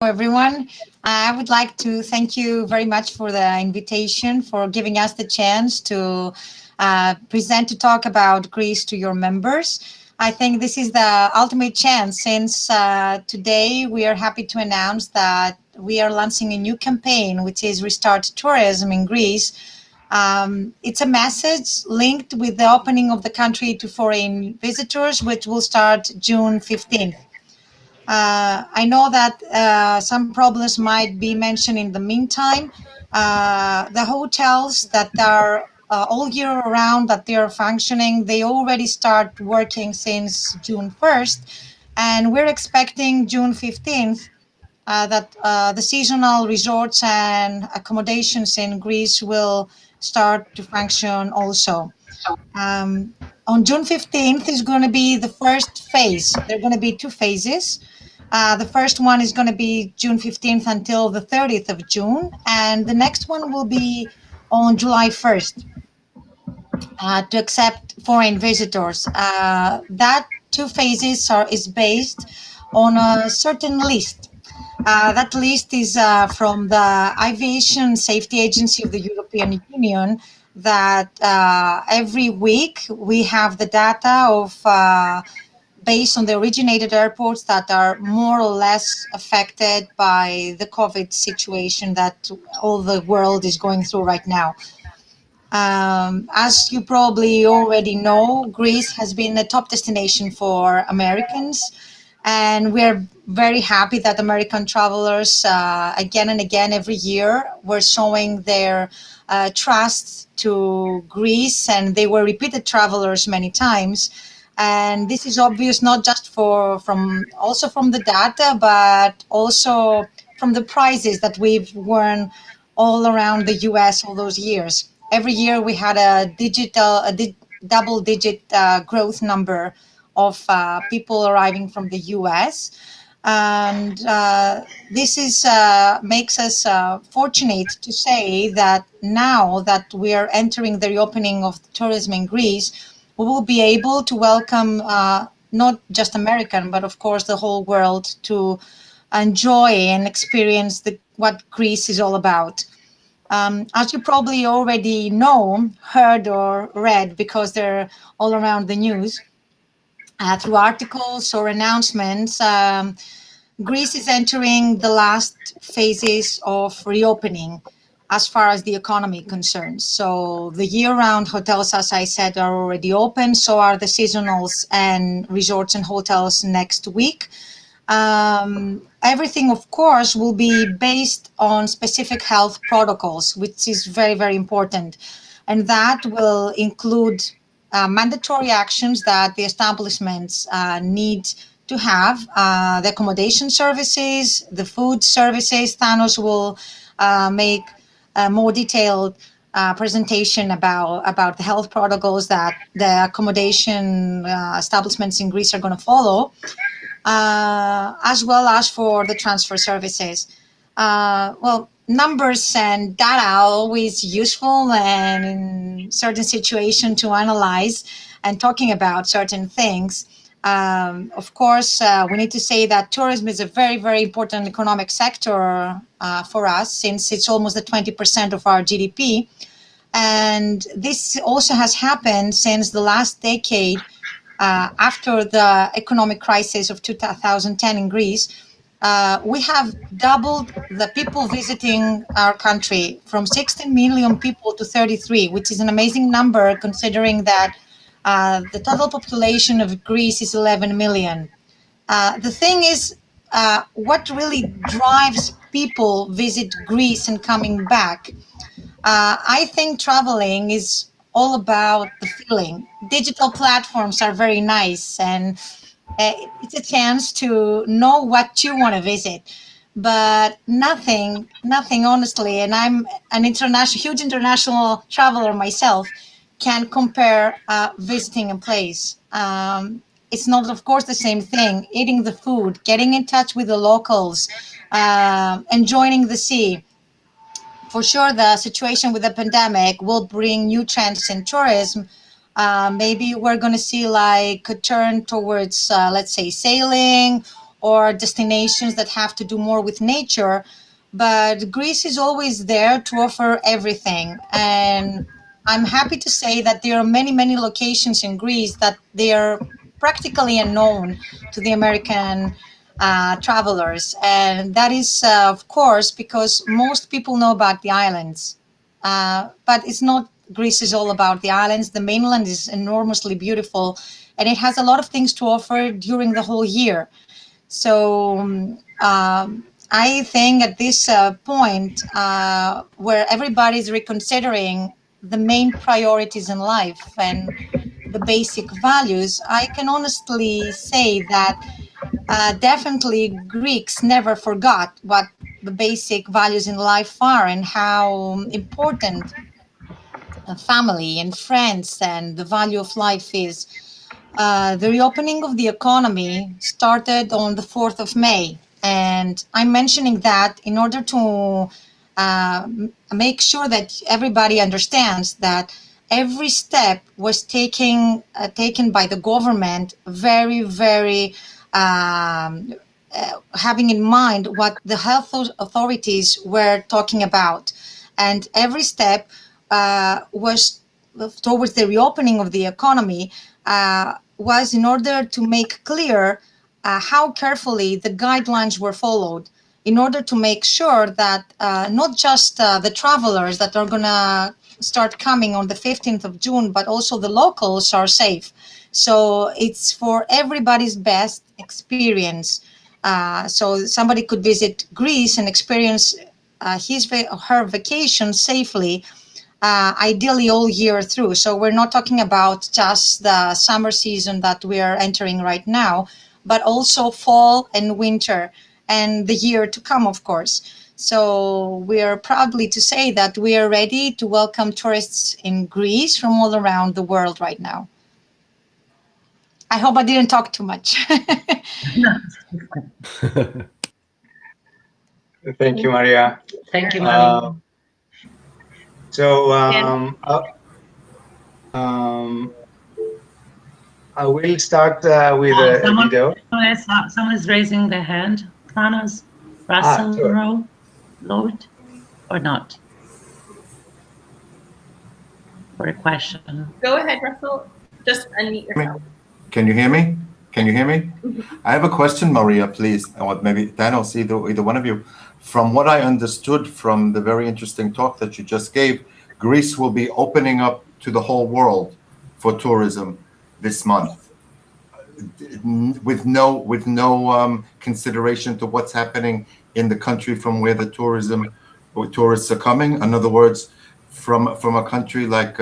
everyone. I would like to thank you very much for the invitation, for giving us the chance to present to talk about Greece to your members. I think this is the ultimate chance since today we are happy to announce that we are launching a new campaign, which is Restart Tourism in Greece. It's a message linked with the opening of the country to foreign visitors, which will start June 15th. I know that some problems might be mentioned in the meantime. The hotels that are all year around, that they are functioning, they already start working since June 1st, and we're expecting June 15th that the seasonal resorts and accommodations in Greece will start to function also. On June 15th is going to be the first phase. There are going to be two phases. The first one is going to be June 15th until the 30th of June, and the next one will be on July 1st to accept foreign visitors. That two phases is based on a certain list. That list is from the Aviation Safety Agency of the European Union, that every week we have the data of based on the originated airports that are more or less affected by the COVID situation that all the world is going through right now. As you probably already know, Greece has been a top destination for Americans, and we're very happy that American travelers, again and again every year, were showing their trust to Greece, and they were repeated travelers many times. And this is obvious not just from the data, but also from the prizes that we've won all around the US all those years. Every year we had a double-digit growth number of people arriving from the US. And this is makes us fortunate to say that now that we are entering the reopening of tourism in Greece, we will be able to welcome not just American, but of course the whole world to enjoy and experience what Greece is all about. As you probably already know, heard or read, because they're all around the news, through articles or announcements, Greece is entering the last phases of reopening as far as the economy concerns. So the year-round hotels, as I said, are already open. So are the seasonals and resorts and hotels next week. Everything, of course, will be based on specific health protocols, which is very, very important. And that will include mandatory actions that the establishments need to have, the accommodation services, the food services. Thanos will make a more detailed presentation about the health protocols that the accommodation establishments in Greece are going to follow, as well as for the transfer services. Well, numbers and data are always useful and in certain situations to analyze and talking about certain things. Of course, we need to say that tourism is a very, very important economic sector for us, since it's almost the 20% of our GDP. And this also has happened since the last decade, after the economic crisis of 2010 in Greece. We have doubled the people visiting our country from 16 million people to 33, which is an amazing number considering that the total population of Greece is 11 million. The thing is, what really drives people visit Greece and coming back? I think traveling is all about the feeling. Digital platforms are very nice, and it's a chance to know what you want to visit. But nothing, honestly, and I'm an huge international traveler myself, can compare visiting a place. It's not, of course, the same thing. Eating the food, getting in touch with the locals, enjoying the sea. For sure, the situation with the pandemic will bring new trends in tourism. Maybe we're going to see like a turn towards, let's say, sailing or destinations that have to do more with nature. But Greece is always there to offer everything. And I'm happy to say that there are many, many locations in Greece that they are practically unknown to the American travelers. And that is, of course, because most people know about the islands. But it's not Greece is all about the islands. The mainland is enormously beautiful, and it has a lot of things to offer during the whole year. So I think at this point where everybody's reconsidering the main priorities in life and the basic values, I can honestly say that definitely Greeks never forgot what the basic values in life are and how important family and friends and the value of life is. The reopening of the economy started on the 4th of May. And I'm mentioning that in order to make sure that everybody understands that every step was taken by the government very, very having in mind what the health authorities were talking about. And every step was towards the reopening of the economy was in order to make clear how carefully the guidelines were followed in order to make sure that not just the travelers that are going to start coming on the 15th of June, but also the locals are safe. So it's for everybody's best experience. So somebody could visit Greece and experience her vacation safely, ideally all year through. So we're not talking about just the summer season that we are entering right now, but also fall and winter and the year to come, of course. So we are proudly to say that we are ready to welcome tourists in Greece from all around the world right now. I hope I didn't talk too much. Thank you, Maria. Thank you, Maria. I will start with a video. Someone is raising their hand. Thanos, Russell, sure. Lord, or not? For a question. Go ahead, Russell. Just unmute yourself. Can you hear me? Can you hear me? I have a question, Maria, please, or maybe Thanos, either one of you. From what I understood from the very interesting talk that you just gave, Greece will be opening up to the whole world for tourism this month, with no consideration to what's happening in the country from where the tourists are coming. In other words, from a country like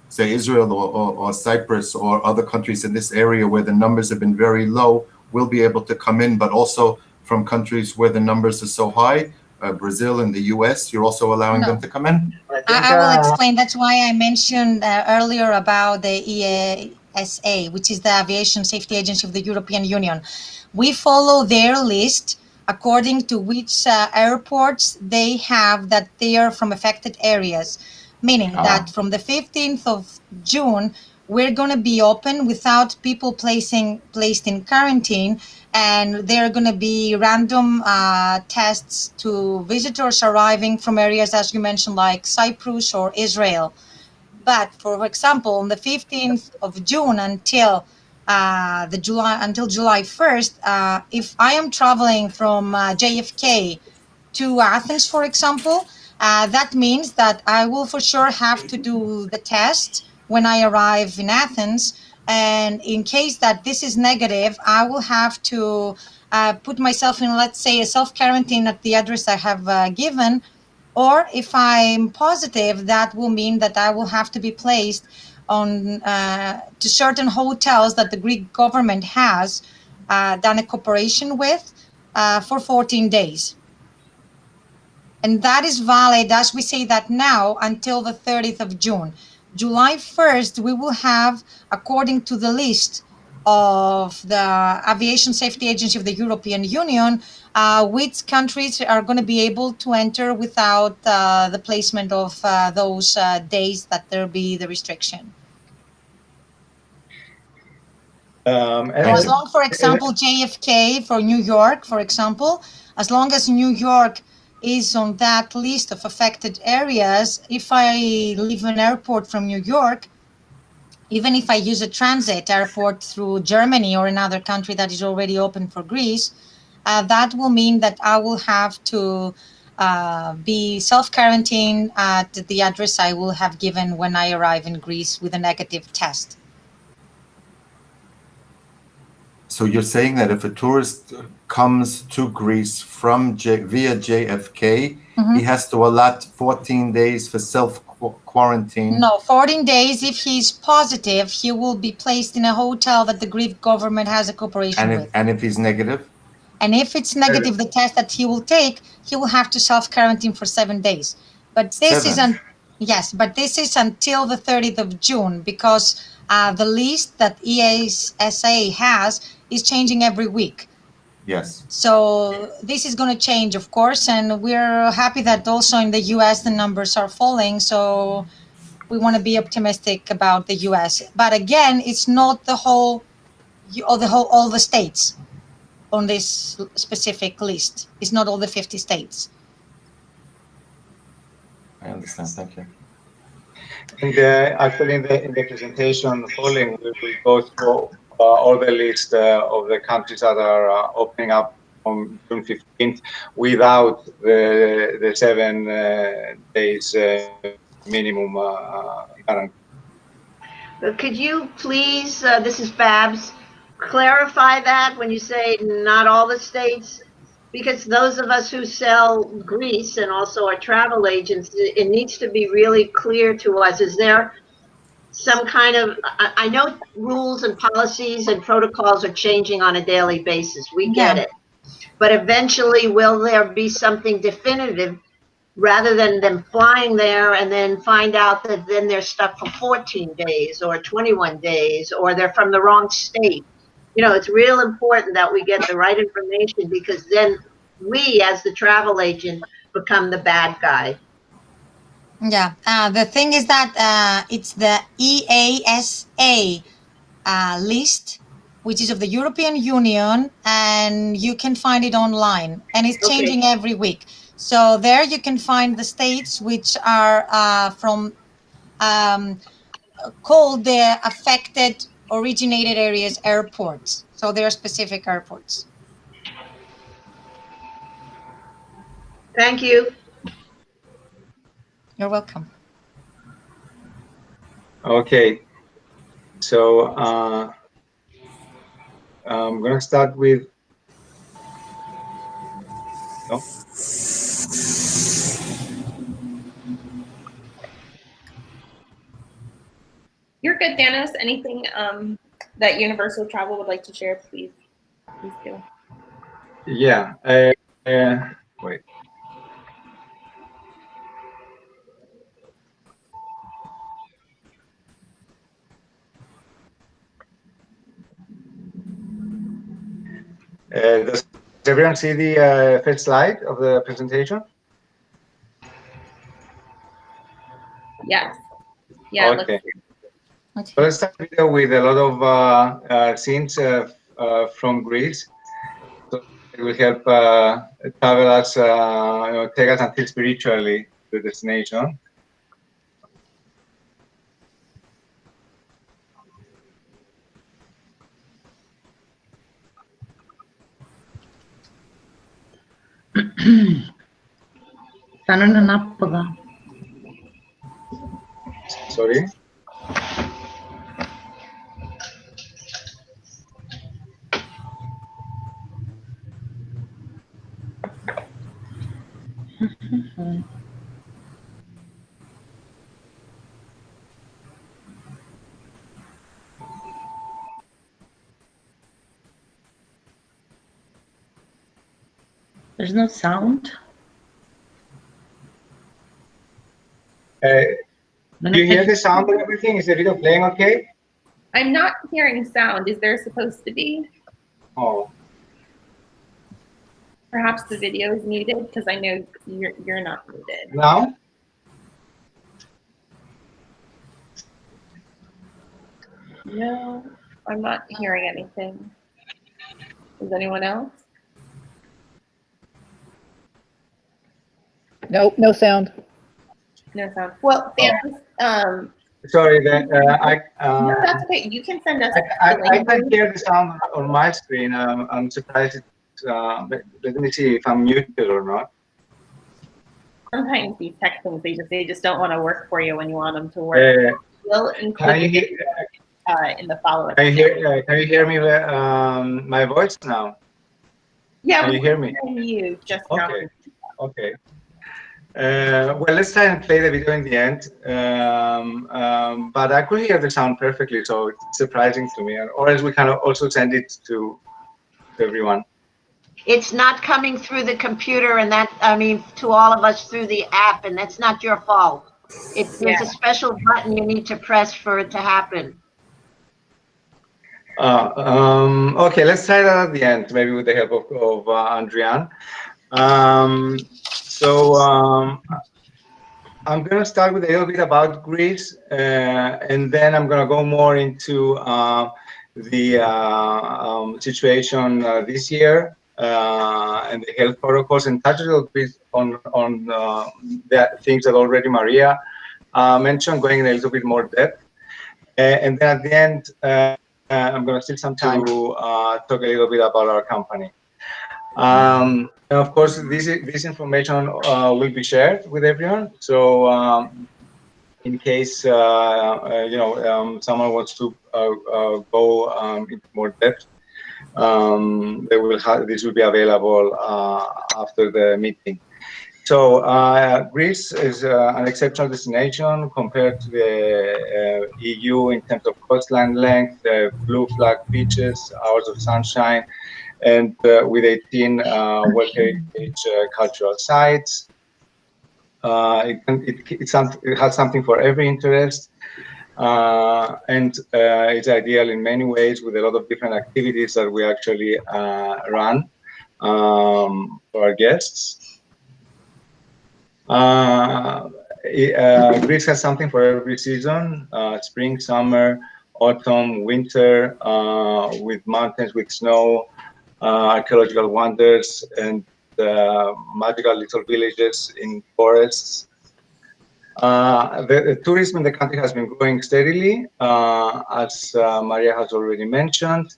say Israel or Cyprus or other countries in this area where the numbers have been very low will be able to come in, but also from countries where the numbers are so high, Brazil and the US, you're also allowing them to come in? I will explain. That's why I mentioned earlier about the EASA, which is the Aviation Safety Agency of the European Union. We follow their list according to which airports they have that they are from affected areas. Meaning that from the 15th of June, we're going to be open without people placed in quarantine, and there are going to be random tests to visitors arriving from areas, as you mentioned, like Cyprus or Israel. But for example, on the 15th of June until July 1st, if I am traveling from JFK to Athens, for example, that means that I will for sure have to do the test when I arrive in Athens. And in case that this is negative, I will have to put myself in, let's say, a self-quarantine at the address I have given. Or if I'm positive, that will mean that I will have to be placed on to certain hotels that the Greek government has done a cooperation with for 14 days. And that is valid, as we say that now, until the 30th of June. July 1st, we will have, according to the list of the Aviation Safety Agency of the European Union, which countries are going to be able to enter without the placement of those days that there be the restriction. So as long, for example, JFK for New York, for example, as long as New York is on that list of affected areas, if I leave an airport from New York, even if I use a transit airport through Germany or another country that is already open for Greece, that will mean that I will have to be self-quarantined at the address I will have given when I arrive in Greece with a negative test. So you're saying that if a tourist comes to Greece from via JFK, he has to allot 14 days for self-quarantine? No, 14 days. If he's positive, he will be placed in a hotel that the Greek government has a cooperation with. And if he's negative? And if it's negative, the test that he will take, he will have to self-quarantine for 7 days. But this is until the 30th of June, because the list that EASA has is changing every week. Yes. So this is going to change, of course, and we're happy that also in the US the numbers are falling. So we want to be optimistic about the US. But again, it's not the whole all the states on this specific list. It's not all the 50 states. I understand. Thank you. And actually, in the presentation following, we will go through all the list of the countries that are opening up on June 15th without the 7 days minimum guarantee. Could you please, this is Babs, clarify that when you say not all the states? Because those of us who sell Greece and also our travel agents, it needs to be really clear to us. Is there some kind of, I know rules and policies and protocols are changing on a daily basis. We get it. But eventually, will there be something definitive rather than them flying there and then find out that then they're stuck for 14 days or 21 days or they're from the wrong state? You know, it's real important that we get the right information, because then we, as the travel agent, become the bad guy. Yeah, the thing is that it's the EASA list, which is of the European Union, and you can find it online, and it's changing every week. So there you can find the states which are from called the affected originated areas airports. So there are specific airports. Thank you. You're welcome. Okay, so I'm going to start with. No? You're good, Thanos. Anything that Universal Travel would like to share, please do. Yeah. Wait. Does everyone see the first slide of the presentation? Yes. Yeah. Okay. So let's start video with a lot of scenes from Greece. So it will help travelers, take us until spiritually to the destination. Sorry. There's no sound. Do you hear the sound and everything? Is the video playing okay? I'm not hearing sound. Is there supposed to be? Oh. Perhaps the video is muted, because I know you're not muted. Now? No, I'm not hearing anything. Is anyone else? Nope, no sound. No sound. Well, Thanos, Sorry, no, that's okay. You can send us I the link. can hear the sound on my screen. I'm surprised. Let me see if I'm muted or not. Sometimes these tech things, they just don't want to work for you when you want them to work. We'll include it in the follow-up. Can you hear me? My voice now? Yeah, Can you hear me? You just Okay. Okay. Well, let's try and play the video in the end. But I could hear the sound perfectly, so it's surprising to me. Or else we can also send it to everyone. It's not coming through the computer, and that, I mean, to all of us through the app, and that's not your fault. There's a special button you need to press for it to happen. Okay, let's try that at the end, maybe with the help of Andrian. I'm going to start with a little bit about Greece, and then I'm going to go more into the situation this year and the health protocols, and touch a little bit on the things that already Maria mentioned, going in a little bit more depth. And then at the end, I'm going to steal some time to talk a little bit about our company. And of course, this information will be shared with everyone. So in case someone wants to go into more depth, this will be available after the meeting. So Greece is an exceptional destination compared to the EU in terms of coastline length, blue flag beaches, hours of sunshine, and with 18 World Heritage cultural sites. It has something for every interest, and it's ideal in many ways with a lot of different activities that we actually run for our guests. Greece has something for every season, spring, summer, autumn, winter, with mountains, with snow, archaeological wonders, and magical little villages in forests. The tourism in the country has been growing steadily, as Maria has already mentioned.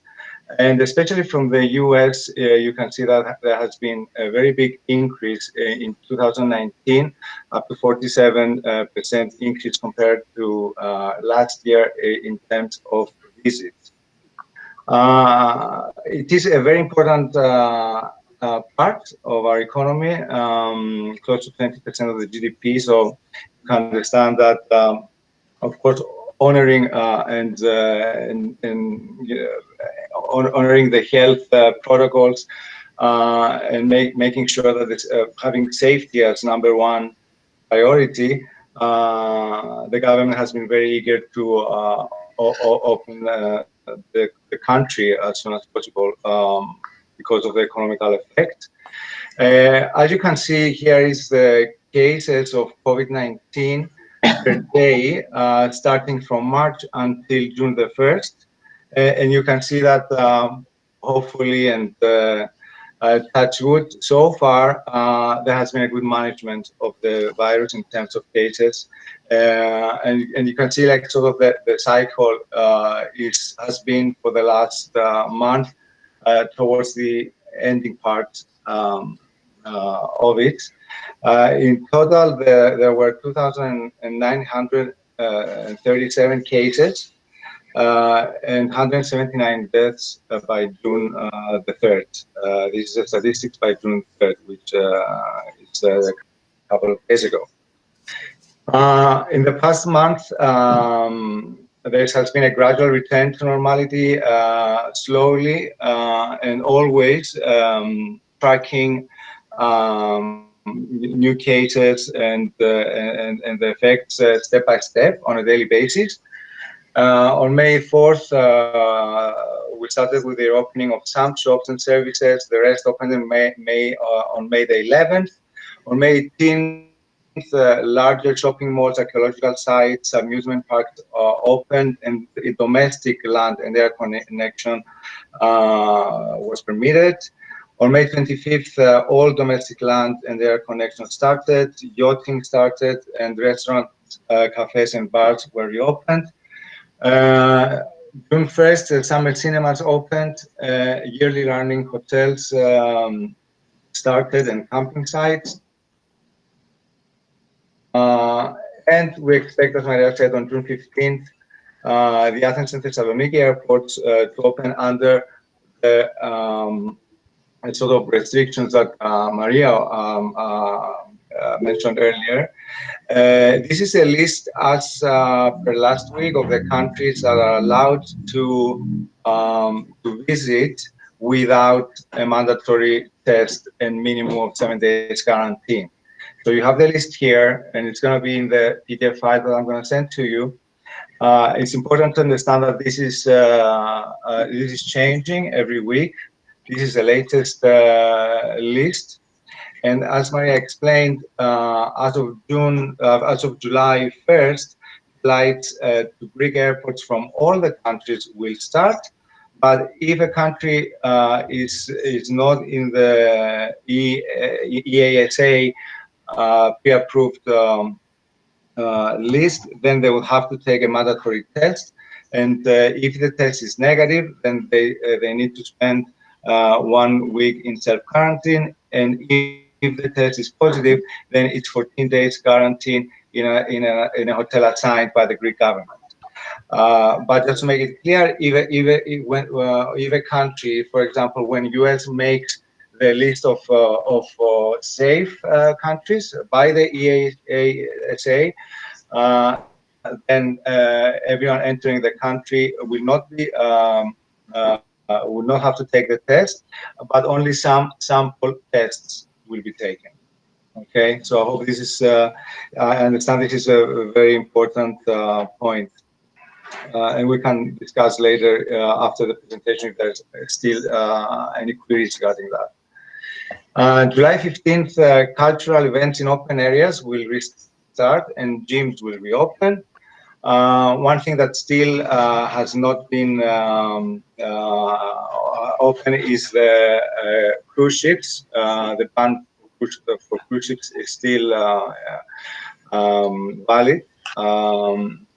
And especially from the US, you can see that there has been a very big increase in 2019, up to 47% increase compared to last year in terms of visits. It is a very important part of our economy, close to 20% of the GDP. So you can understand that, of course, honoring honoring the health protocols and making sure that it's having safety as number one priority. The government has been very eager to open the country as soon as possible because of the economical effect. As you can see, here is the cases of COVID-19 per day, starting from March until June the 1st. And you can see that hopefully, and touch wood, so far there has been a good management of the virus in terms of cases. And you can see like sort of the cycle has been for the last month towards the ending part of it. In total, there were 2,937 cases and 179 deaths by June the 3rd. This is the statistics by June 3rd, which is a couple of days ago. In the past month, there has been a gradual return to normality, slowly and always tracking new cases and the effects step by step on a daily basis. On May 4th, we started with the opening of some shops and services. The rest opened on May the 11th. On May 18th, larger shopping malls, archaeological sites, amusement parks opened, and domestic land and air connection was permitted. On May 25th, all domestic land and air connection started, yachting started, and restaurants, cafes, and bars were reopened. June 1st, summer cinemas opened, yearly running hotels started, and camping sites. And we expect, as Maria said, on June 15th, the Athens and Thessaloniki airports to open under the sort of restrictions that Maria mentioned earlier. This is a list as per last week of the countries that are allowed to visit without a mandatory test and minimum of 7 days quarantine. So you have the list here, and it's going to be in the PDF file that I'm going to send to you. It's important to understand that this is changing every week. This is the latest list, and as Maria explained, as of July 1st, flights to Greek airports from all the countries will start. But if a country is not in the EASA pre-approved list, then they will have to take a mandatory test. And if the test is negative, then they need to spend 1 week in self-quarantine. And if the test is positive, then it's 14 days quarantine in a hotel assigned by the Greek government. But just to make it clear, if a country, for example, when US makes the list of safe countries by the EASA, then everyone entering the country will not have to take the test, but only some sample tests will be taken. Okay, so I hope this is. I understand this is a very important point. And we can discuss later after the presentation if there's still any queries regarding that. July 15th, cultural events in open areas will restart and gyms will reopen. One thing that still has not been open is the cruise ships. The ban for cruise ships is still valid.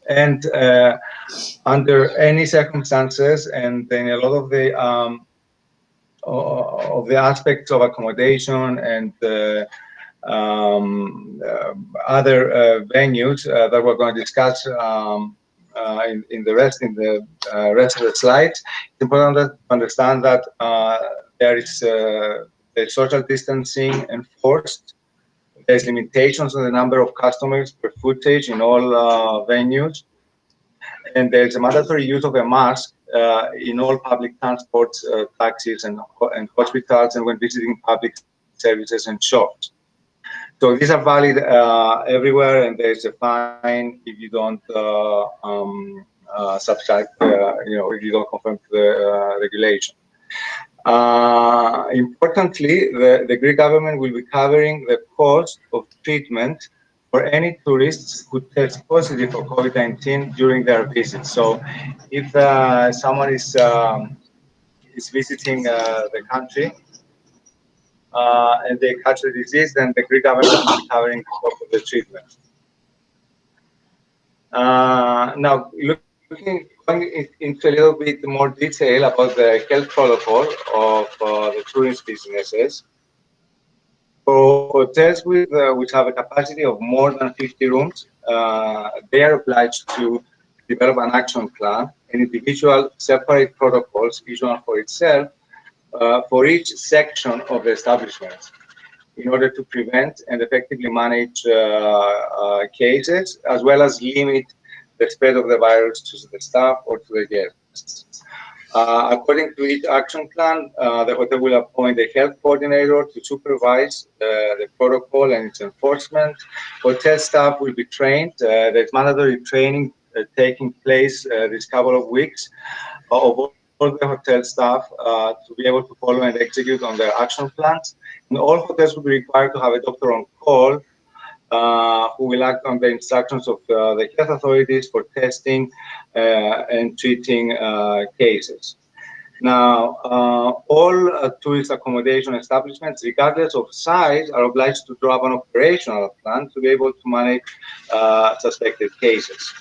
And under any circumstances, and in a lot of the aspects of accommodation and other venues that we're going to discuss in the rest of the slides, it's important to understand that there is the social distancing enforced. There's limitations on the number of customers per footage in all venues, and there's a mandatory use of a mask in all public transports, taxis, and hospitals, and when visiting public services and shops. So these are valid everywhere, and there's a fine if you don't subscribe, if you don't conform to the regulation. Importantly, the Greek government will be covering the cost of treatment for any tourists who test positive for COVID-19 during their visit. So if someone is visiting the country and they catch the disease, then the Greek government will be covering the cost of the treatment. Now, going into a little bit more detail about the health protocol of the tourist businesses. For hotels which have a capacity of more than 50 rooms, they are obliged to develop an action plan and individual separate protocols, each one for itself, for each section of the establishment, in order to prevent and effectively manage cases, as well as limit the spread of the virus to the staff or to the guests. According to each action plan, the hotel will appoint a health coordinator to supervise the protocol and its enforcement. Hotel staff will be trained. There's mandatory training taking place this couple of weeks of all the hotel staff to be able to follow and execute on their action plans. And all hotels will be required to have a doctor on call who will act on the instructions of the health authorities for testing and treating cases. Now, all tourist accommodation establishments, regardless of size, are obliged to draw up an operational plan to be able to manage suspected cases.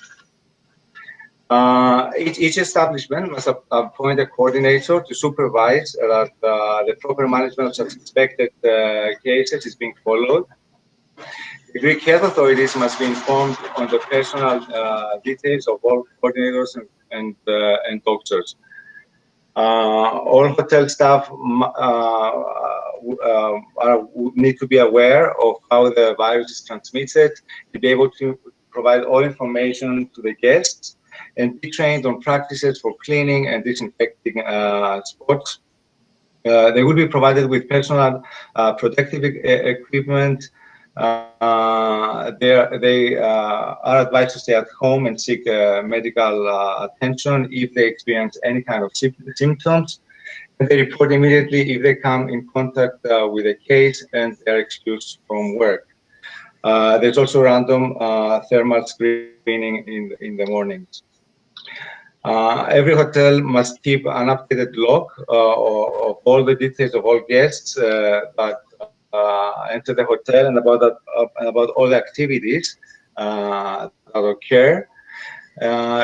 Each establishment must appoint a coordinator to supervise that the proper management of suspected cases is being followed. The Greek health authorities must be informed on the personal details of all coordinators and doctors. All hotel staff need to be aware of how the virus is transmitted, to be able to provide all information to the guests, and be trained on practices for cleaning and disinfecting spots. They will be provided with personal protective equipment. They are advised to stay at home and seek medical attention if they experience any kind of symptoms. And they report immediately if they come in contact with a case and they are excused from work. There's also random thermal screening in the mornings. Every hotel must keep an updated log of all the details of all guests that enter the hotel and about all the activities that occur.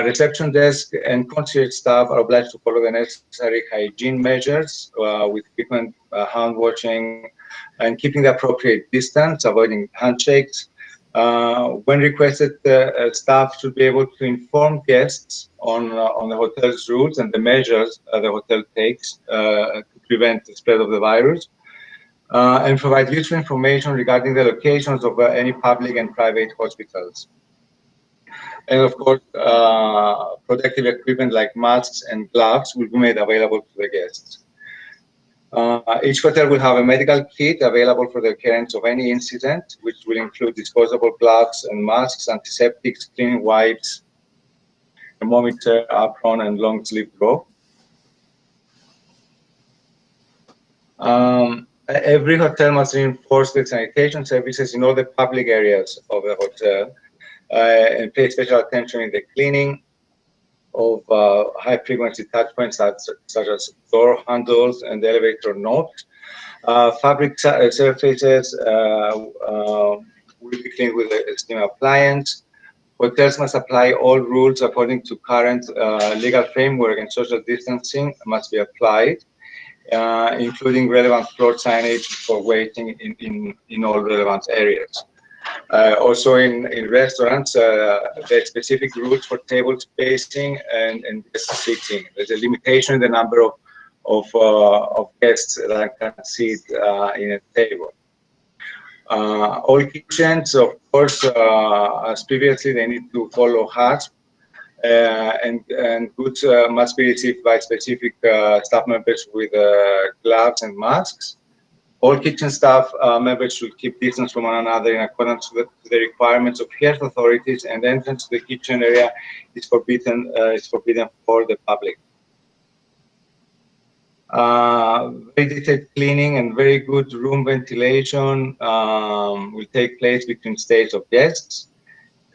Reception desk and concierge staff are obliged to follow the necessary hygiene measures with frequent hand washing and keeping the appropriate distance, avoiding handshakes. When requested, staff should be able to inform guests on the hotel's rules and the measures the hotel takes to prevent the spread of the virus, and provide useful information regarding the locations of any public and private hospitals. And of course, protective equipment like masks and gloves will be made available to the guests. Each hotel will have a medical kit available for the occurrence of any incident, which will include disposable gloves and masks, antiseptics, cleaning wipes, thermometer, apron, and long-sleeved robe. Every hotel must reinforce the sanitation services in all the public areas of the hotel and pay special attention in the cleaning of high-frequency touchpoints such as door handles and elevator knobs. Fabric surfaces will be cleaned with a steam appliance. Hotels must apply all rules according to current legal framework, and social distancing must be applied, including relevant floor signage for waiting in all relevant areas. Also in restaurants, there's specific rules for table spacing and guest seating. There's a limitation in the number of guests that can sit in a table. All kitchens, of course, as previously, they need to follow HACCP, and goods must be received by specific staff members with gloves and masks. All kitchen staff members should keep distance from one another in accordance with the requirements of health authorities, and entrance to the kitchen area is forbidden for the public. Very detailed cleaning and very good room ventilation will take place between stays of guests.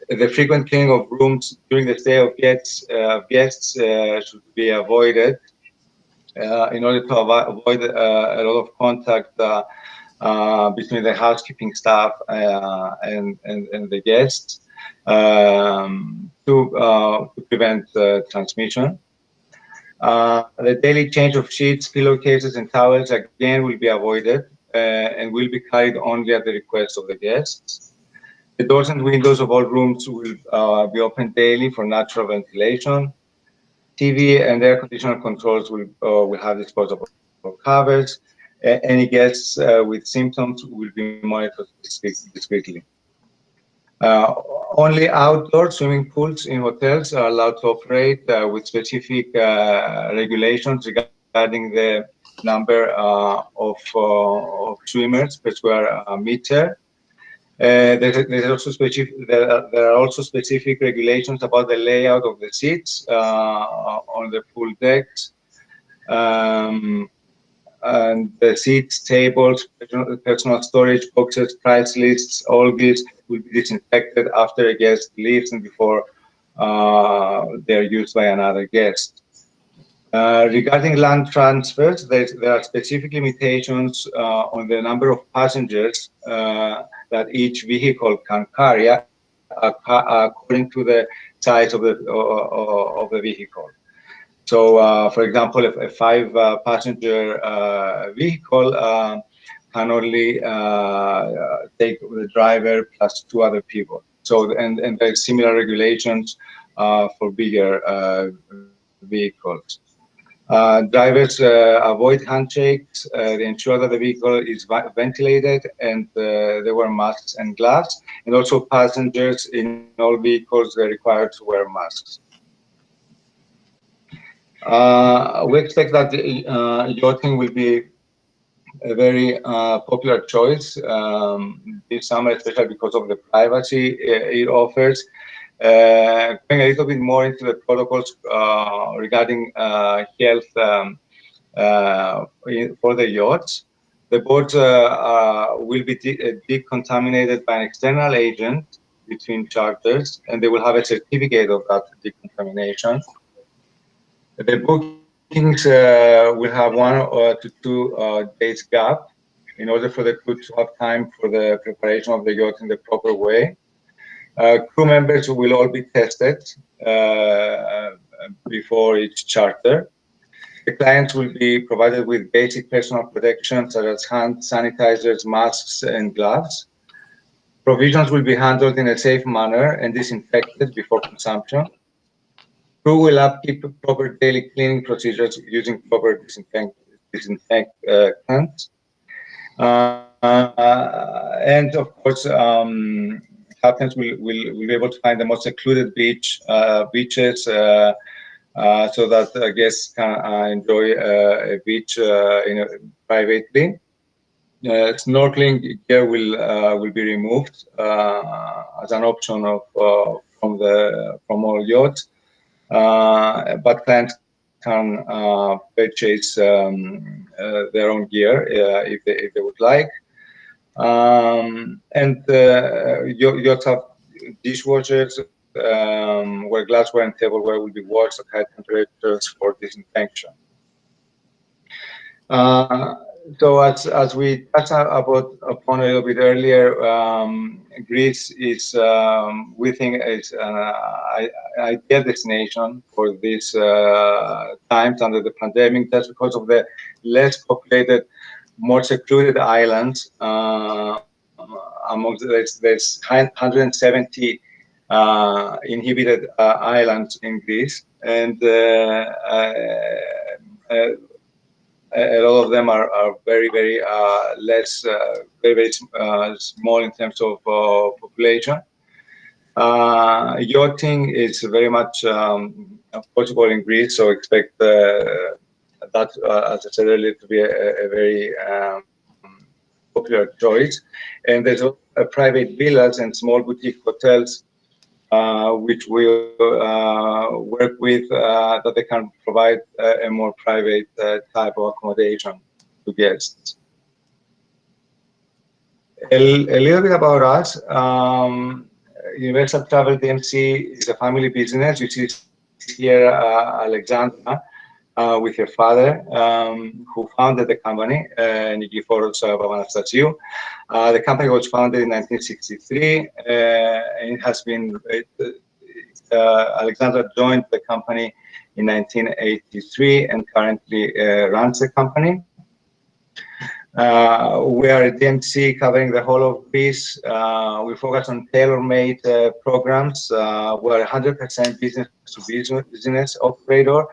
The frequent cleaning of rooms during the stay of guests should be avoided in order to avoid a lot of contact between the housekeeping staff and the guests to prevent transmission. The daily change of sheets, pillowcases, and towels again will be avoided and will be carried only at the request of the guests. The doors and windows of all rooms will be opened daily for natural ventilation. TV and air conditioner controls will have disposable covers. Any guests with symptoms will be monitored discreetly. Only outdoor swimming pools in hotels are allowed to operate with specific regulations regarding the number of swimmers per square meter. There are also specific regulations about the layout of the seats on the pool decks. and the seats, tables, personal storage boxes, price lists, all these will be disinfected after a guest leaves and before they're used by another guest. Regarding land transfers, there are specific limitations on the number of passengers that each vehicle can carry according to the size of the vehicle. So, for example, if a 5-passenger vehicle can only take the driver plus 2 other people. So, and there's similar regulations for bigger vehicles. Drivers avoid handshakes. They ensure that the vehicle is ventilated, and they wear masks and gloves. And also, passengers in all vehicles are required to wear masks. We expect that yachting will be a very popular choice this summer, especially because of the privacy it offers. Going a little bit more into the protocols regarding health for the yachts. The boats will be decontaminated by an external agent between charters, and they will have a certificate of that decontamination. The bookings will have 1 to 2 days gap in order for the crew to have time for the preparation of the yacht in the proper way. Crew members will all be tested before each charter. The clients will be provided with basic personal protection such as hand sanitizers, masks, and gloves. Provisions will be handled in a safe manner and disinfected before consumption. Crew will upkeep proper daily cleaning procedures using proper disinfectants. And of course, captains will be able to find the most secluded beaches so that guests can enjoy a beach privately. Snorkeling gear will be removed as an option from all yachts. But clients can purchase their own gear if they would like. And yachts have dishwashers where glassware and tableware will be washed at high temperatures for disinfection. So as we touched upon a little bit earlier, Greece is, we think, is an ideal destination for these times under the pandemic. That's because of the less populated, more secluded islands. Among there's 170 inhabited islands in Greece, and a lot of them are very less, very small in terms of population. Yachting is very much possible in Greece, so expect that, as I said earlier, to be a very popular choice. And there's private villas and small boutique hotels which will work with that they can provide a more private type of accommodation to guests. A little bit about us. Universal Travel DMC is a family business. You see here Alexandra with her father, who founded the company, Nikiforos Papanastasiou. The company was founded in 1963, and it has been, Alexandra joined the company in 1983 and currently runs the company. We are a DMC covering the whole of Greece. We focus on tailor-made programs. We're 100% business-to-business operator,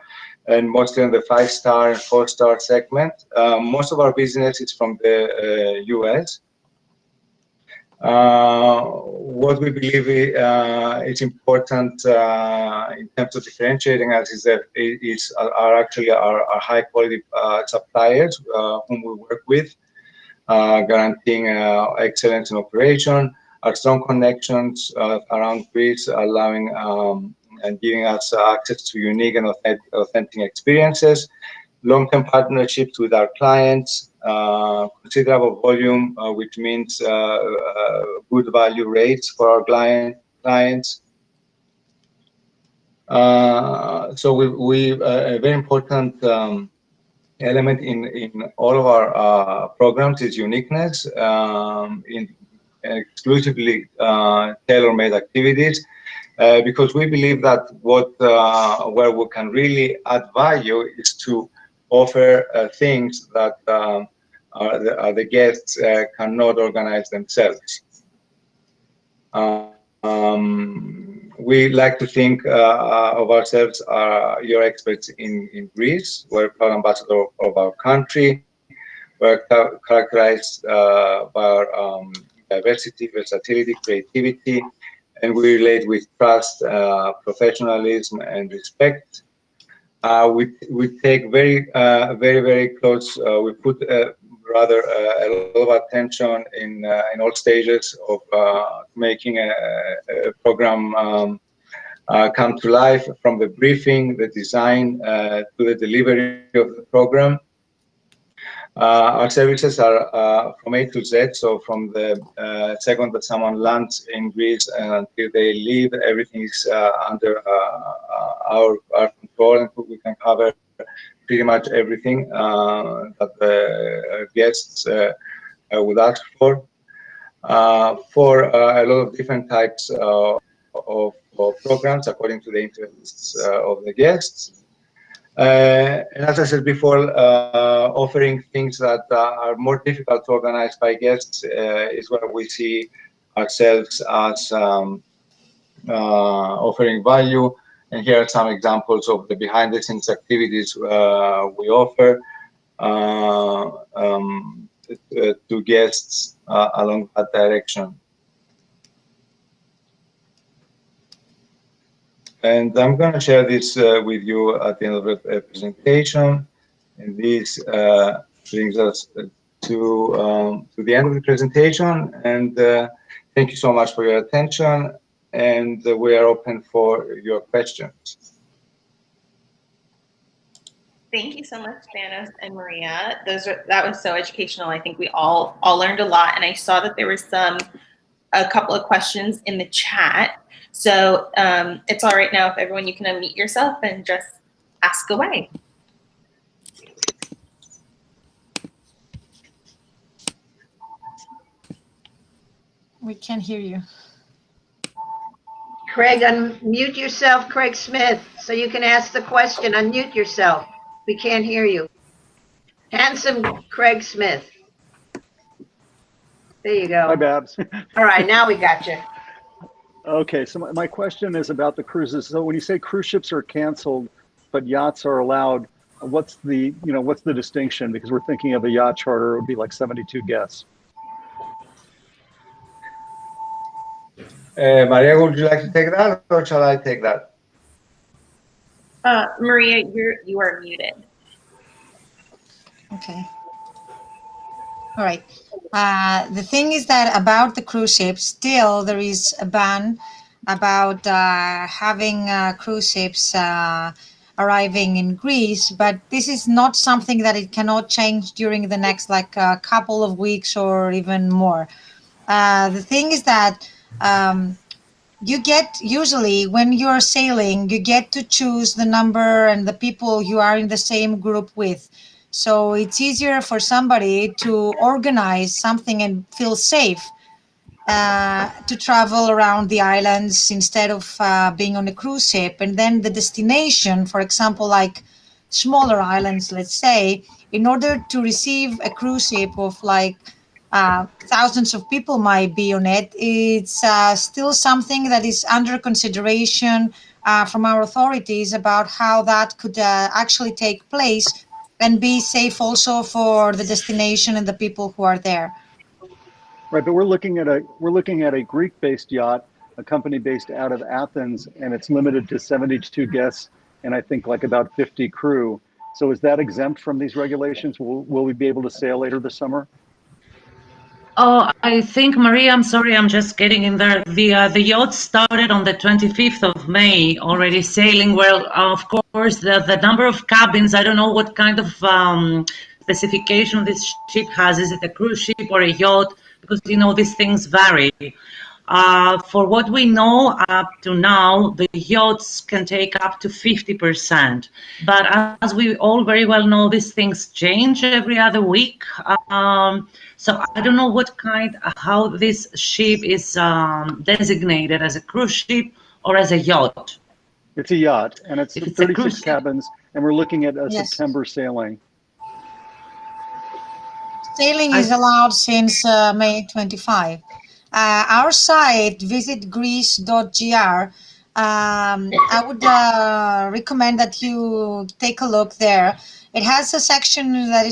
and mostly on the 5-star and 4-star segment. Most of our business is from the US. What we believe is important in terms of differentiating us are actually our high quality suppliers whom we work with, guaranteeing excellence in operation, our strong connections around Greece, allowing and giving us access to unique and authentic experiences, long-term partnerships with our clients, considerable volume, which means good value rates for our clients. So we a very important element in all of our programs is uniqueness, in exclusively tailor-made activities, because we believe that where we can really add value is to offer things that the guests cannot organize themselves. We like to think of ourselves your experts in Greece. We're proud ambassador of our country. We're characterized by our diversity, versatility, creativity, and we relate with trust, professionalism, and respect. We take very close. We put rather a lot of attention in all stages of making a program come to life, from the briefing, the design, to the delivery of the program. Our services are from A to Z, so from the second that someone lands in Greece until they leave, everything is under our control, and we can cover pretty much everything that the guests would ask for a lot of different types of programs according to the interests of the guests. And as I said before, offering things that are more difficult to organize by guests is where we see ourselves as offering value. And here are some examples of the behind-the-scenes activities we offer to guests along that direction. And I'm going to share this with you at the end of the presentation. And this brings us to the end of the presentation. And thank you so much for your attention. And we are open for your questions. Thank you so much, Thanos and Maria. That was so educational. I think we all learned a lot. And I saw that there was a couple of questions in the chat. So it's all right now if everyone, you can unmute yourself and just ask away. We can't hear you. Craig, unmute yourself, Craig Smith, so you can ask the question. Unmute yourself. We can't hear you. Handsome Craig Smith. There you go. Hi, Babs. All right, now we got you. Okay, so my question is about the cruises. So when you say cruise ships are canceled, but yachts are allowed, what's the distinction? Because we're thinking of a yacht charter, it would be like 72 guests. Maria, would you like to take that, or shall I take that? Maria, you are muted. Okay. All right. The thing is that about the cruise ships, still there is a ban about having cruise ships arriving in Greece, but this is not something that it cannot change during the next couple of weeks or even more. The thing is that you get, usually when you're sailing, you get to choose the number and the people you are in the same group with. So it's easier for somebody to organize something and feel safe to travel around the islands instead of being on a cruise ship. And then the destination, for example, like smaller islands, let's say, in order to receive a cruise ship of thousands of people might be on it, it's still something that is under consideration from our authorities about how that could actually take place and be safe also for the destination and the people who are there. Right, but we're looking at a Greek-based yacht, a company based out of Athens, and it's limited to 72 guests and I think about 50 crew. So is that exempt from these regulations? Will we be able to sail later this summer? Oh, I think, Maria, I'm sorry, I'm just getting in there. The yacht started on the 25th of May, already sailing. Well, of course, the number of cabins, I don't know what kind of specification this ship has. Is it a cruise ship or a yacht? Because, these things vary. For what we know up to now, the yachts can take up to 50%. But as we all very well know, these things change every other week. So I don't know how this ship is designated as a cruise ship or as a yacht. It's a yacht, and it's If it's a 36 cruise ship, cabins, and we're looking at a Yes. September sailing. Sailing is allowed since May 25. Our site, visitgreece.gr, I would recommend that you take a look there. It has a section that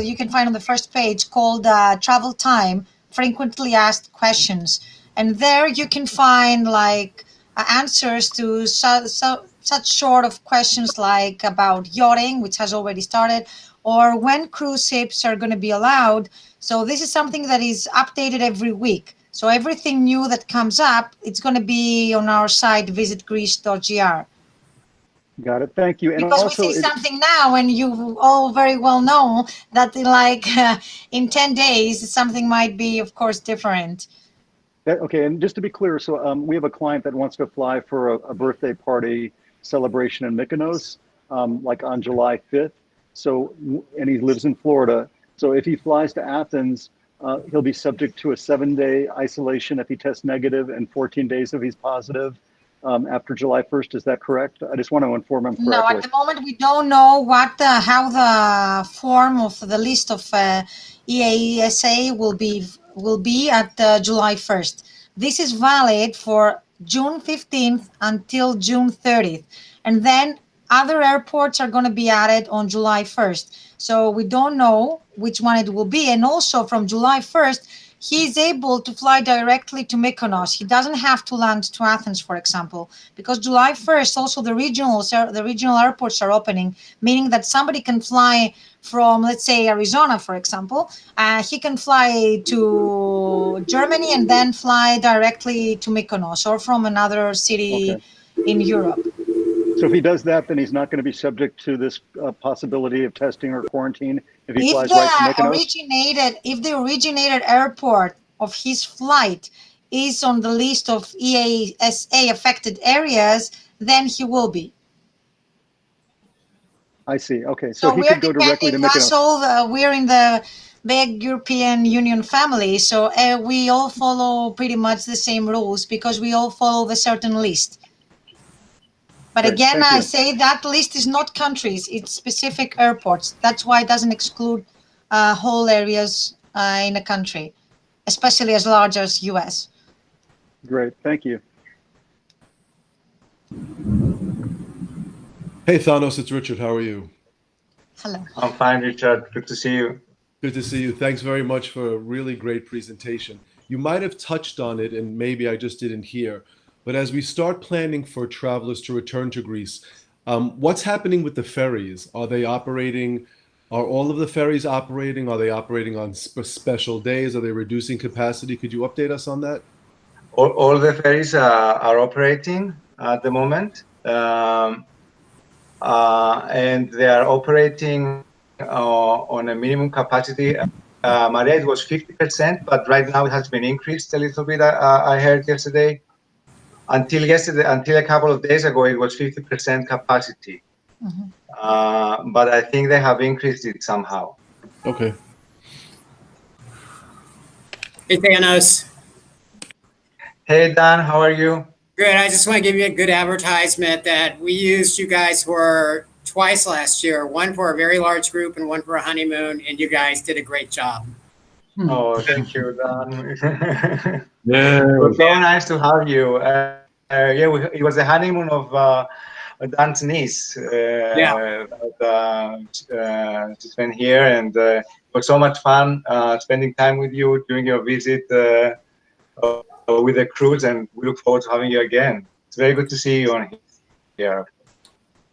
you can find on the first page called Travel Time, Frequently Asked Questions. And there you can find answers to such sort of questions like about yachting, which has already started, or when cruise ships are going to be allowed. So this is something that is updated every week. So everything new that comes up, it's going to be on our site, visitgreece.gr. Got it. Thank you. And Because also, we see something now, and you all very well know that in 10 days, something might be, of course, different. okay, and just to be clear, so we have a client that wants to fly for a birthday party celebration in Mykonos, like on July 5th. So, and he lives in Florida. So if he flies to Athens, he'll be subject to a 7-day isolation if he tests negative and 14 days if he's positive after July 1st. Is that correct? I just want to inform him correctly. No, at the moment we don't know how the form of the list of EASA will be at July 1st. This is valid for June 15th until June 30th. And then other airports are going to be added on July 1st. So we don't know which one it will be. And also from July 1st, he is able to fly directly to Mykonos. He doesn't have to land to Athens, for example, because July 1st, also the regional airports are opening, meaning that somebody can fly from, let's say, Arizona, for example. He can fly to Germany and then fly directly to Mykonos or from another city in Europe. So if he does that, then he's not going to be subject to this possibility of testing or quarantine if he flies right to Mykonos? If the originated airport of his flight is on the list of EASA affected areas, then he will be. I see. Okay, so he we're could go directly to Mykonos. We're in the big European Union family, so we all follow pretty much the same rules because we all follow the certain list. But Great, again, thank I you. say that list is not countries, it's specific airports. That's why it doesn't exclude whole areas in a country, especially as large as US. Great, thank you. Hey, Thanos, it's Richard. How are you? Hello. I'm fine, Richard. Good to see you. Good to see you. Thanks very much for a really great presentation. You might have touched on it, and maybe I just didn't hear, but as we start planning for travelers to return to Greece, what's happening with the ferries? Are they operating? Are all of the ferries operating? Are they operating on special days? Are they reducing capacity? Could you update us on that? All the ferries are operating at the moment, and they are operating on a minimum capacity. Maria, it was 50%, but right now it has been increased a little bit. I heard yesterday. Until a couple of days ago, it was 50% capacity. Mm-hmm. But I think they have increased it somehow. Okay. Hey, Thanos. Hey, Dan, how are you? Good. I just want to give you a good advertisement that we used you guys for twice last year, one for a very large group and one for a honeymoon, and you guys did a great job. Oh, thank you, Dan. Yeah. It was so nice to have you. It was the honeymoon of Dan's niece. She spent here, and it was so much fun spending time with you during your visit with the cruise, and we look forward to having you again. It's very good to see you on here.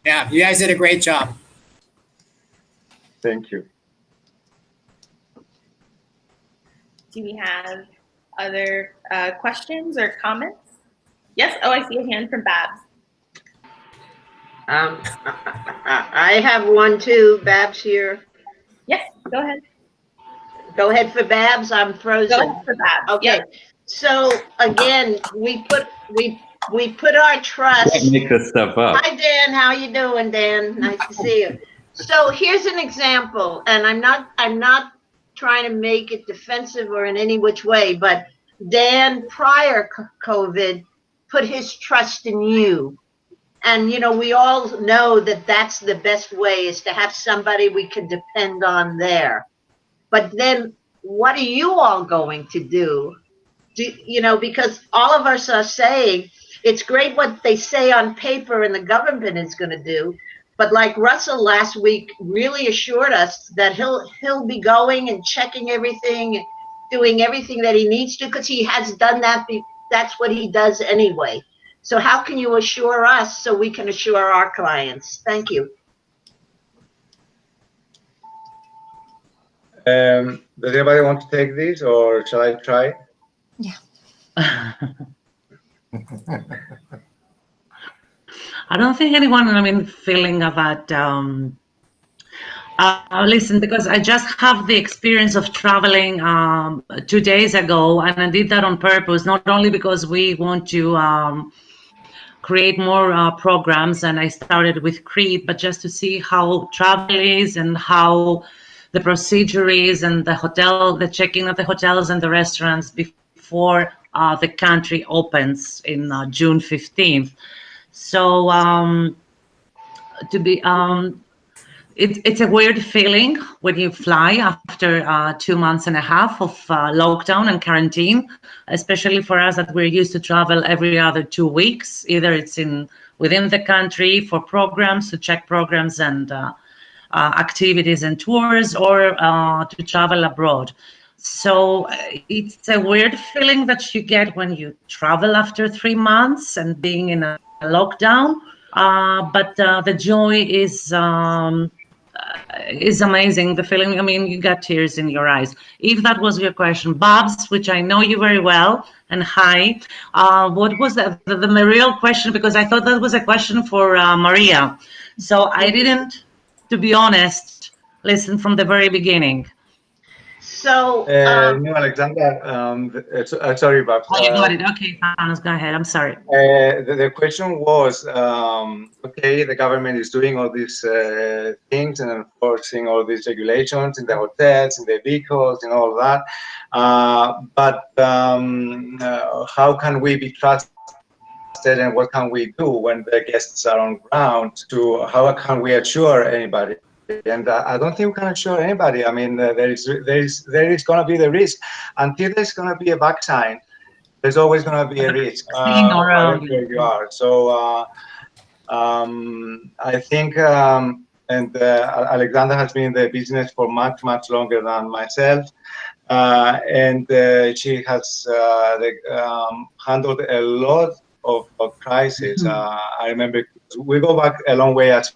Yeah, you guys did a great job. Thank you. Do we have other questions or comments? Yes. Oh, I see a hand from Babs. I have one too. Babs here. Yes, go ahead. Go ahead for Babs. I'm frozen. Go ahead for Babs. Okay. Yep. So again, we put our trust. Can't make this stuff up. Hi Dan, how you doing, Dan? Nice to see you. So here's an example, and I'm not trying to make it defensive or in any which way, but Dan, prior COVID, put his trust in you. And, you know, we all know that that's the best way, is to have somebody we can depend on there. But then what are you all going to do? You know, because all of us are saying it's great what they say on paper and the government is going to do. But like Russell last week really assured us that he'll be going and checking everything, doing everything that he needs to, because he has done that. That's what he does anyway. So how can you assure us so we can assure our clients? Thank you. Does anybody want to take this, or shall I try? Yeah. I don't think anyone, feeling of that. Listen, because I just have the experience of traveling 2 days ago, and I did that on purpose, not only because we want to create more programs, and I started with Crete, but just to see how travel is and how the procedure is, and the check-in at the hotels and the restaurants before the country opens in June 15th. So it's a weird feeling when you fly after 2.5 months of lockdown and quarantine, especially for us that we're used to travel every other 2 weeks. Either it's within the country for programs, to check programs and activities and tours, or to travel abroad. So it's a weird feeling that you get when you travel after 3 months and being in a lockdown. But the joy is amazing. The feeling, you got tears in your eyes. If that was your question, Babs, which I know you very well, and hi, what was the real question? Because I thought that was a question for Maria. So I didn't, to be honest, listen from the very beginning. So, no, Alexander, sorry, Babs. Oh, you got it. Okay, Thanos, go ahead. I'm sorry. The question was, okay, the government is doing all these things and enforcing all these regulations in the hotels, in the vehicles, and all that. But how can we be trusted, and what can we do when the guests are on ground? How can we assure anybody? And I don't think we can assure anybody. There is going to be the risk until there's going to be a vaccine. There's always going to be a risk wherever you are. So I think, and Alexander has been in the business for much longer than myself, and she has handled a lot of crises. I remember we go back a long way as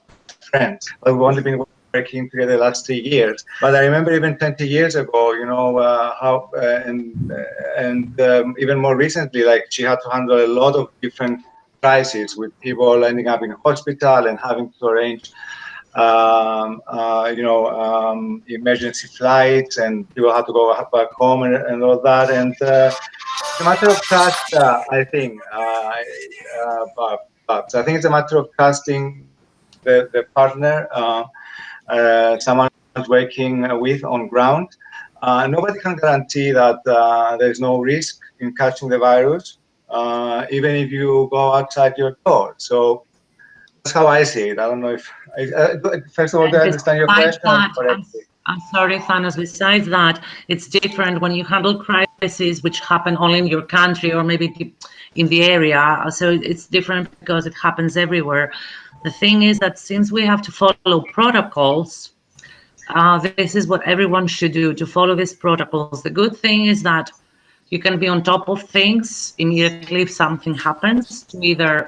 friends, but we've only been working together the last 3 years. But I remember even 20 years ago, how even more recently, like she had to handle a lot of different crises with people ending up in hospital and having to arrange, emergency flights, and people had to go back home and all that. And it's a matter of trust, I think. But I think it's a matter of trusting the partner. Someone working with on ground. Nobody can guarantee that there's no risk in catching the virus, even if you go outside your door. So that's how I see it. I don't know if, first of all, do I understand your question correctly? I'm sorry, Thanos. Besides that, it's different when you handle crises which happen only in your country or maybe in the area. So it's different because it happens everywhere. The thing is that since we have to follow protocols, this is what everyone should do, to follow these protocols. The good thing is that you can be on top of things immediately if something happens, to either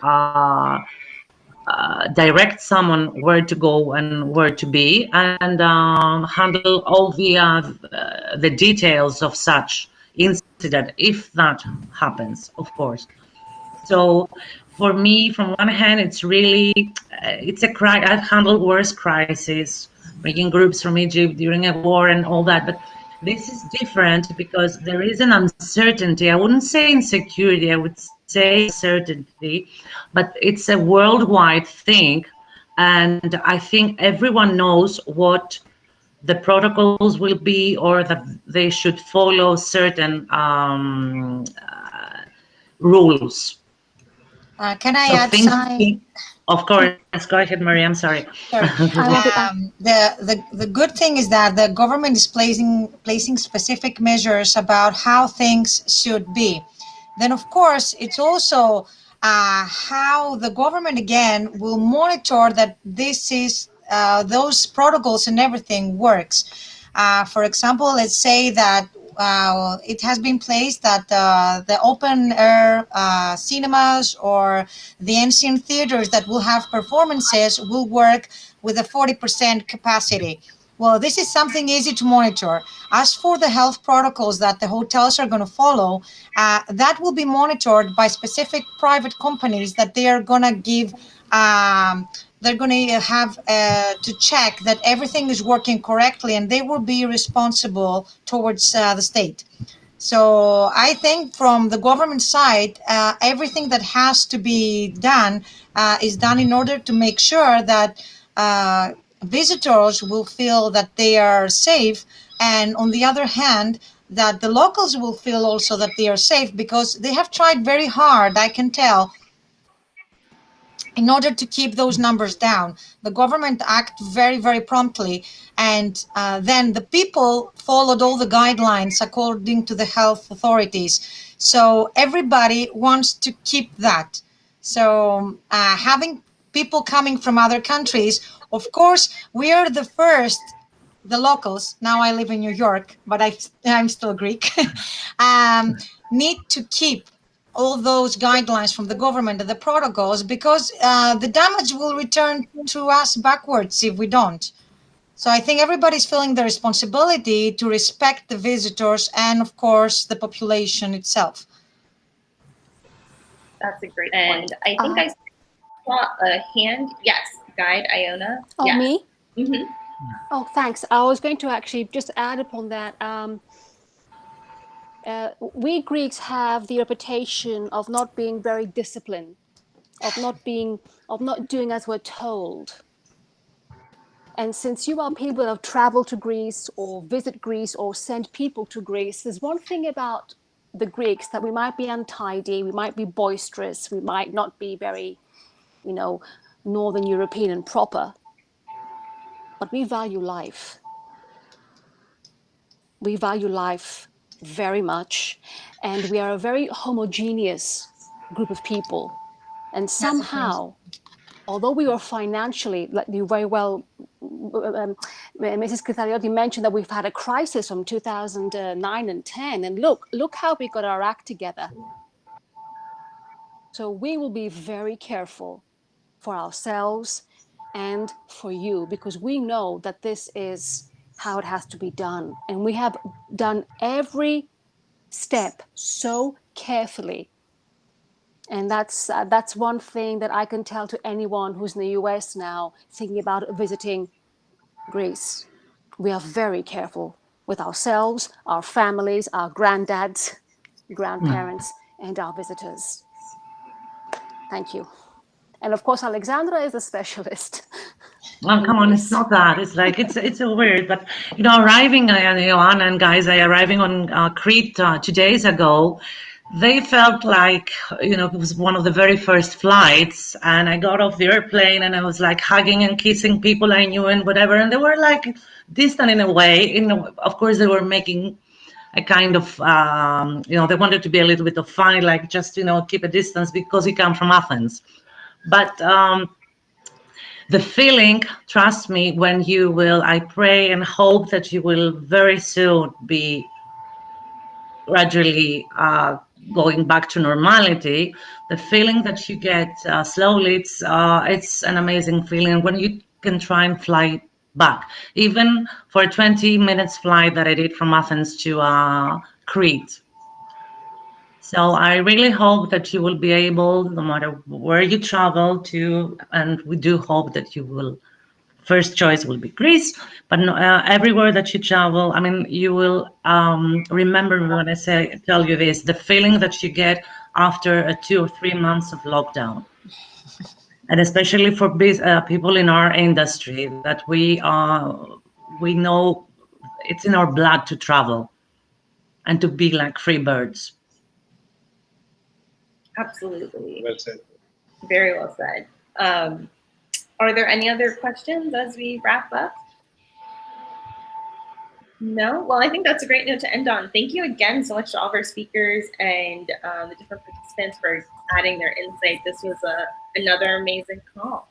direct someone where to go and where to be, and handle all the details of such. incident, if that happens, of course. So for me, from one hand, it's really, I've handled worse crises, bringing groups from Egypt during a war and all that, but this is different because there is an uncertainty. I wouldn't say insecurity, I would say uncertainty, but it's a worldwide thing. And I think everyone knows what the protocols will be, or that they should follow certain rules. Can I So add things, something? of course, go ahead, Maria, I'm sorry. Sorry. The good thing is that the government is placing specific measures about how things should be. Then, of course, it's also how the government again will monitor that this is those protocols and everything works. For example, let's say that it has been placed that the open air cinemas or the ancient theaters that will have performances will work with a 40% capacity. Well, this is something easy to monitor. As for the health protocols that the hotels are going to follow, that will be monitored by specific private companies that they are going to give they're going to have to check that everything is working correctly, and they will be responsible towards the state. So I think from the government side, everything that has to be done is done in order to make sure that visitors will feel that they are safe, and on the other hand, that the locals will feel also that they are safe, because they have tried very hard, I can tell, in order to keep those numbers down. The government acted very, very promptly, and then the people followed all the guidelines according to the health authorities. So everybody wants to keep that. So having people coming from other countries, of course, we are the first, the locals, now I live in New York, but I'm still Greek, need to keep all those guidelines from the government and the protocols, because the damage will return to us backwards if we don't. So I think everybody's feeling the responsibility to respect the visitors and, of course, the population itself. That's a great point. I think I saw a hand. Yes, guide Iona. Oh, yes. me? Mm-hmm. Oh, thanks. I was going to actually just add upon that. We Greeks have the reputation of not being very disciplined, of not doing as we're told. And since you are people that have traveled to Greece or visit Greece or send people to Greece, there's one thing about the Greeks, that we might be untidy, we might be boisterous, we might not be very, Northern European and proper, but we value life. We value life very much, and we are a very homogeneous group of people. And somehow, although we were financially, like you very well, Mrs. Kritharioti mentioned that we've had a crisis from 2009 and 10, and look how we got our act together. So we will be very careful for ourselves and for you, because we know that this is how it has to be done. And we have done every step so carefully. And that's one thing that I can tell to anyone who's in the US now thinking about visiting Greece. We are very careful with ourselves, our families, our granddads, grandparents, and our visitors. Thank you. And of course, Alexandra is a specialist. Oh, come on, it's not that. It's like, it's so weird. But, arriving, Joanna and guys, arriving on Crete 2 days ago, they felt like, it was one of the very first flights. And I got off the airplane and I was like hugging and kissing people I knew and whatever. And they were like distant in a way. Of course, they were making a kind of, they wanted to be a little bit of funny, like just, keep a distance because you come from Athens. But the feeling, trust me, when you will, I pray and hope that you will very soon be gradually going back to normality. The feeling that you get slowly, it's an amazing feeling when you can try and fly back. Even for a 20 minutes flight that I did from Athens to Crete, So I really hope that you will be able, no matter where you travel to, and we do hope that you will, first choice will be Greece, but everywhere that you travel, I mean, you will remember when I tell you this, the feeling that you get after 2 or 3 months of lockdown. And especially for people in our industry, that we know it's in our blood to travel and to be like free birds. Absolutely. Well said. Very well said. Are there any other questions as we wrap up? No? Well, I think that's a great note to end on. Thank you again so much to all of our speakers and the different participants for adding their insight. This was another amazing call.